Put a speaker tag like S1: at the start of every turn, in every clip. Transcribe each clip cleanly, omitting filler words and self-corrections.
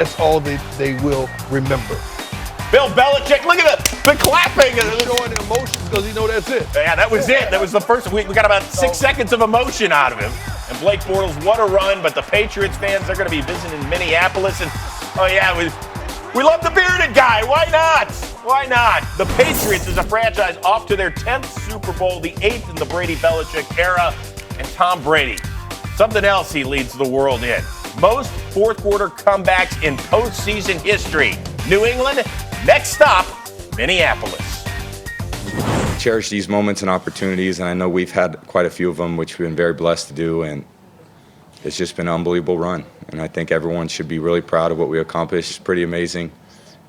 S1: That's all they will remember.
S2: Bill Belichick, look at the clapping.
S1: He's showing emotions because he know that's it.
S2: Yeah, that was it. That was the first. We got about 6 seconds of emotion out of him. And Blake Bortles, what a run. But the Patriots fans, they're going to be visiting Minneapolis. And, oh, yeah, we love the bearded guy. Why not? Why not? The Patriots is a franchise off to their 10th Super Bowl, the 8th in the Brady-Belichick era. And Tom Brady, something else he leads the world in. Most fourth-quarter comebacks in postseason history. New England, next stop, Minneapolis.
S3: Cherish these moments and opportunities, and I know we've had quite a few of them, which we've been very blessed to do, and it's just been an unbelievable run. And I think everyone should be really proud of what we accomplished. It's pretty amazing,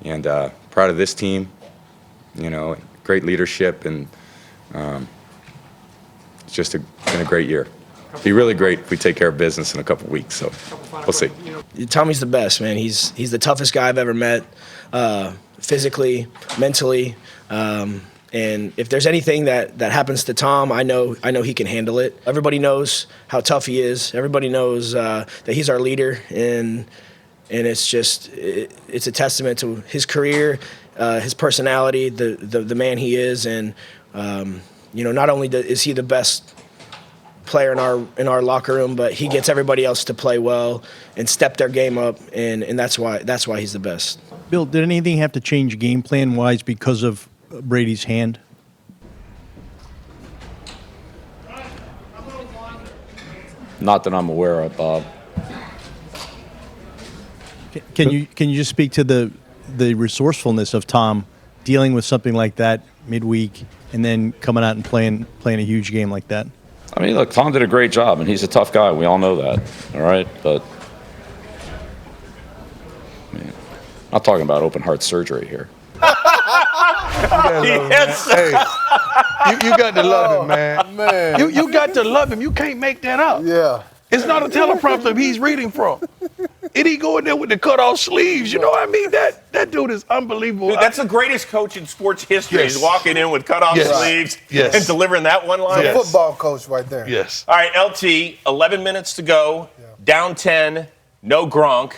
S3: and proud of this team. You know, great leadership, and it's just been a great year. It'd be really great if we take care of business in a couple weeks, so we'll see.
S4: Tommy's the best, man. He's the toughest guy I've ever met, physically, mentally. And if there's anything that happens to Tom, I know he can handle it. Everybody knows how tough he is. Everybody knows that he's our leader, and it's a testament to his career, his personality, the man he is, and not only is he the best player in our locker room, but he gets everybody else to play well and step their game up, and that's why he's the best.
S5: Bill, did anything have to change game plan wise because of Brady's hand?
S6: Not that I'm aware of, Bob.
S5: Can you just speak to the resourcefulness of Tom dealing with something like that midweek and then coming out and playing a huge game like that?
S6: I mean, look, Tom did a great job, and he's a tough guy. We all know that, all right? But, I mean, I'm not talking about open heart surgery here.
S2: Yes.
S1: Hey, you got to love him, man. You got to love him. You can't make that up.
S7: Yeah.
S1: It's not a teleprompter he's reading from. And he go in there with the cut-off sleeves. You know what I mean? That dude is unbelievable.
S2: Dude, that's the greatest coach in sports history.
S1: Yes.
S2: He's walking in with cut-off sleeves and delivering that one line.
S7: He's a football coach right there.
S1: Yes.
S2: All right, LT, 11 minutes to go, down 10, no Gronk.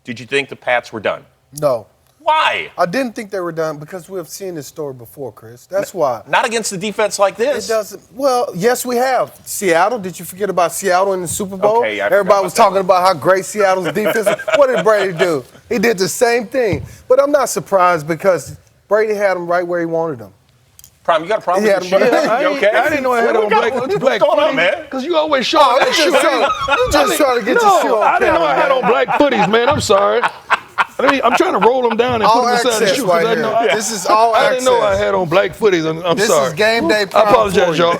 S2: Did you think the Pats were done?
S7: No.
S2: Why?
S7: I didn't think they were done because we have seen this story before, Chris. That's why.
S2: Not against the defense like this.
S7: It doesn't. Well, yes, we have. Seattle. Did you forget about Seattle in the Super Bowl?
S2: Okay,
S7: everybody was talking about how great Seattle's defense is. What did Brady do? He did the same thing. But I'm not surprised because Brady had him right where he wanted him.
S2: Prime, you got a problem with the shoe? You okay?
S1: I didn't know I had on black
S2: What's going on, man?
S1: Because you always show that shoe.
S7: You just trying to get your shoe on
S1: I didn't know I had on black footies, man. I'm sorry. I'm trying to roll them down and put them inside the shoe.
S7: Right here. This is all
S1: I
S7: access.
S1: didn't know I had on black footies. I'm
S7: this
S1: sorry.
S7: This is game day.
S1: I apologize, y'all.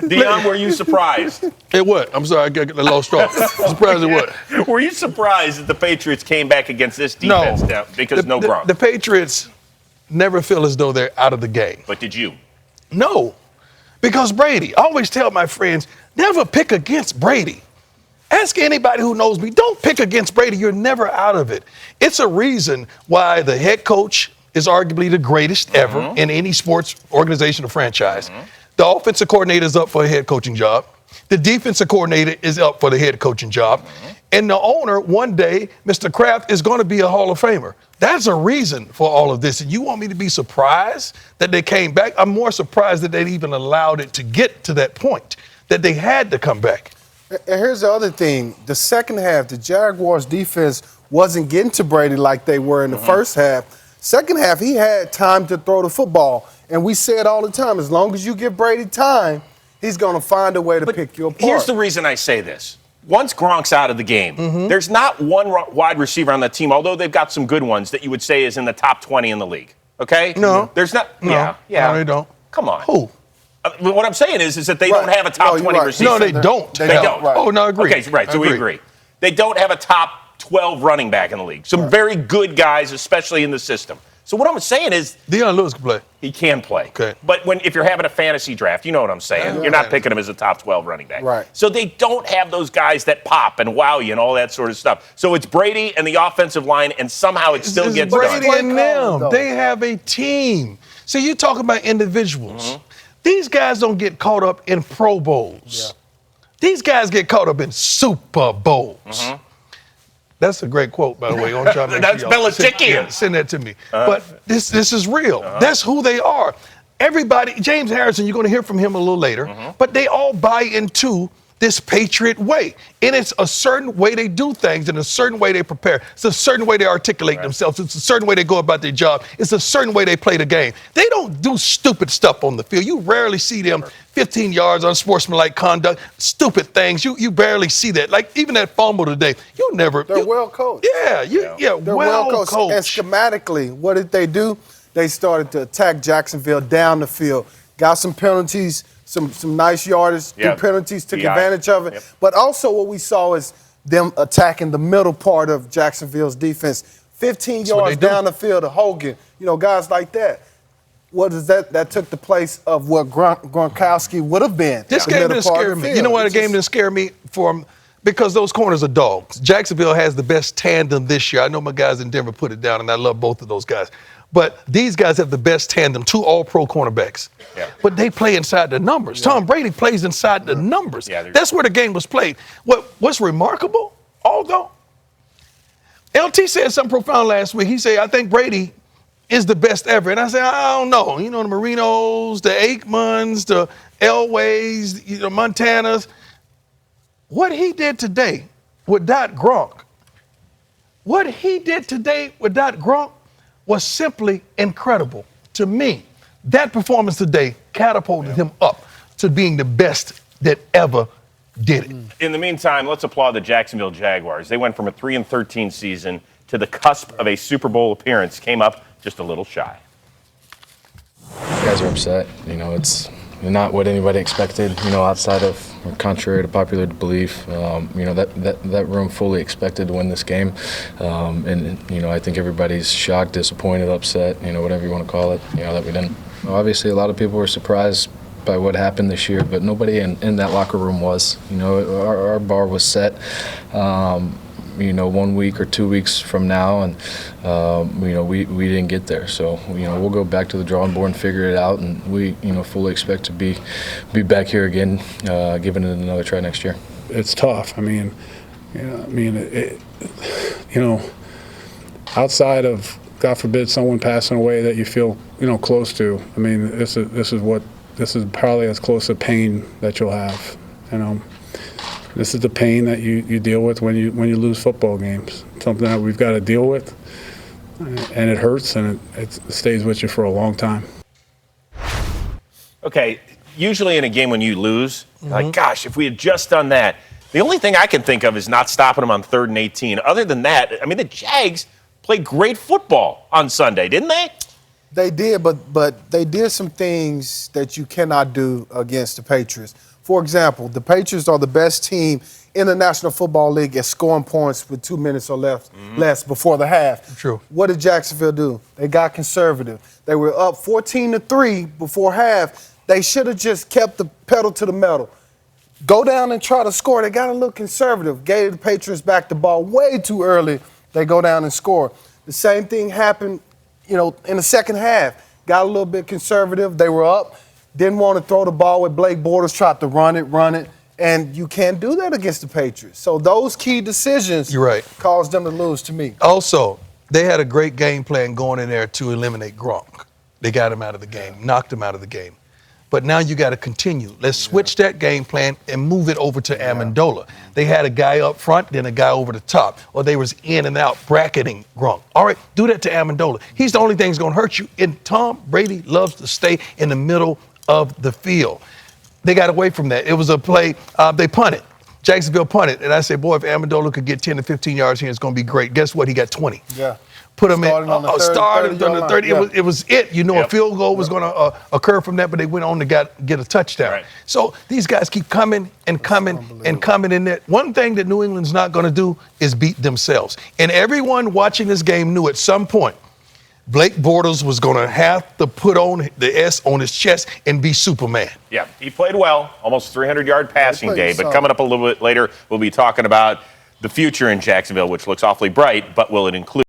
S2: Dion, were you surprised?
S1: At what? I'm sorry, I got a lost straw. Surprised at what?
S2: Were you surprised that the Patriots came back against this defense now because no Gronk?
S1: The Patriots never feel as though they're out of the game.
S2: But did you?
S1: No, because Brady. I always tell my friends, never pick against Brady. Ask anybody who knows me, don't pick against Brady. You're never out of it. It's a reason why the head coach is arguably the greatest ever in any sports organization or franchise. The offensive coordinator is up for a head coaching job. The defensive coordinator is up for the head coaching job. And the owner, one day, Mr. Kraft, is going to be a Hall of Famer. That's a reason for all of this. And you want me to be surprised that they came back? I'm more surprised that they even allowed it to get to that point, that they had to come back.
S7: And here's the other thing. The second half, the Jaguars defense wasn't getting to Brady like they were in the first half. Second half, he had time to throw the football. And we say it all the time, as long as you give Brady time, he's going to find a way to pick you apart.
S2: Here's the reason I say this. Once Gronk's out of the game, there's not one wide receiver on that team, although they've got some good ones, that you would say is in the top 20 in the league. Okay?
S1: No.
S2: There's not.
S1: No.
S2: Yeah.
S1: No, they don't.
S2: Come on.
S1: Who?
S2: What I'm saying is that they don't have a top 20 receiver.
S1: No, they don't.
S2: They don't.
S7: Right.
S1: Oh, no, I agree.
S2: Okay, right, so we agree. They don't have a top 12 running back in the league. Some very good guys, especially in the system. So what I'm saying is
S1: Deion Lewis can play.
S2: he can play.
S1: Okay.
S2: But if you're having a fantasy draft, you know what I'm saying. You're not picking him as a top 12 running back.
S7: Right.
S2: So they don't have those guys that pop and wow you and all that sort of stuff. So it's Brady and the offensive line, and somehow it still gets done.
S1: Brady and them. They have a team. See, you talking about individuals. These guys don't get caught up in Pro Bowls. These guys get caught up in Super Bowls. That's a great quote, by the way.
S2: That's Belichickian.
S1: Send that to me. But this is real. That's who they are. Everybody, James Harrison, you're going to hear from him a little later, but they all buy into this Patriot way. And it's a certain way they do things and a certain way they prepare. It's a certain way they articulate themselves. It's a certain way they go about their job. It's a certain way they play the game. They don't do stupid stuff on the field. You rarely see them 15 yards unsportsmanlike conduct, stupid things. You barely see that. Like even that fumble today, you never.
S7: They're well coached.
S1: Yeah,
S7: They're well coached. And schematically, what did they do? They started to attack Jacksonville down the field. Got some penalties, some nice yardage through penalties, took advantage of it.
S2: Yep.
S7: But also what we saw is them attacking the middle part of Jacksonville's defense. 15 yards down the field to Hogan, guys like that. What is that? That took the place of what Gronkowski would have been.
S1: This game didn't scare me. You know why the game didn't scare me? Because those corners are dogs. Jacksonville has the best tandem this year. I know my guys in Denver put it down, and I love both of those guys. But these guys have the best tandem, 2 all-pro cornerbacks. Yeah. But they play inside the numbers. Tom Brady plays inside the numbers. Yeah, that's where the game was played. What's remarkable, although, LT said something profound last week. He said, I think Brady is the best ever. And I said, I don't know. The Marinos, the Aikmans, the Elways, the Montanas. What he did today without Gronk, was simply incredible. To me, that performance today catapulted him up to being the best that ever did it.
S2: In the meantime, let's applaud the Jacksonville Jaguars. They went from a 3-13 season to the cusp of a Super Bowl appearance, came up just a little shy.
S8: You guys are upset. It's not what anybody expected, outside of, or contrary to popular belief. That room fully expected to win this game. I think everybody's shocked, disappointed, upset, whatever you want to call it, that we didn't. Obviously, a lot of people were surprised by what happened this year, but nobody in that locker room was. Our bar was set. 1 week or 2 weeks from now, and we didn't get there. So we'll go back to the drawing board and figure it out, and we fully expect to be back here again, giving it another try next year.
S9: It's tough. Outside of, God forbid, someone passing away that you feel close to. This is probably as close to pain that you'll have. This is the pain that you deal with when you lose football games. Something that we've got to deal with, and it hurts, and it stays with you for a long time.
S2: Okay, usually in a game when you lose, like, gosh, if we had just done that. The only thing I can think of is not stopping them on 3rd and 18. Other than that, the Jags played great football on Sunday, didn't they?
S7: They did, but they did some things that you cannot do against the Patriots. For example, the Patriots are the best team in the National Football League at scoring points with 2 minutes or less before the half.
S1: True.
S7: What did Jacksonville do? They got conservative. They were up 14-3 before half. They should have just kept the pedal to the metal. Go down and try to score. They got a little conservative. Gave the Patriots back the ball way too early. They go down and score. The same thing happened, in the second half. Got a little bit conservative. They were up. Didn't want to throw the ball with Blake Bortles, tried to run it, and you can't do that against the Patriots. So those key decisions caused them to lose to me.
S1: Also, they had a great game plan going in there to eliminate Gronk. They got him out of the game, knocked him out of the game. But now you got to continue. Let's switch that game plan and move it over to Amendola. They had a guy up front, then a guy over the top, or they was in and out bracketing Gronk. All right, do that to Amendola. He's the only thing that's going to hurt you. And Tom Brady loves to stay in the middle of the field. They got away from that. It was a play, they punted. Jacksonville punted. And I said, boy, if Amendola could get 10 to 15 yards here, it's going to be great. Guess what? He got 20.
S7: Yeah.
S1: Put him
S7: started on the
S1: 30. It was it. A field goal was going to occur from that, but they went on to get a touchdown. Right. So these guys keep coming and coming and coming in there. One thing that New England's not going to do is beat themselves. And everyone watching this game knew at some point Blake Bortles was going to have to put on the S on his chest and be Superman.
S2: Yeah, he played well, almost 300-yard passing day. But coming up a little bit later, we'll be talking about the future in Jacksonville, which looks awfully bright, but will it include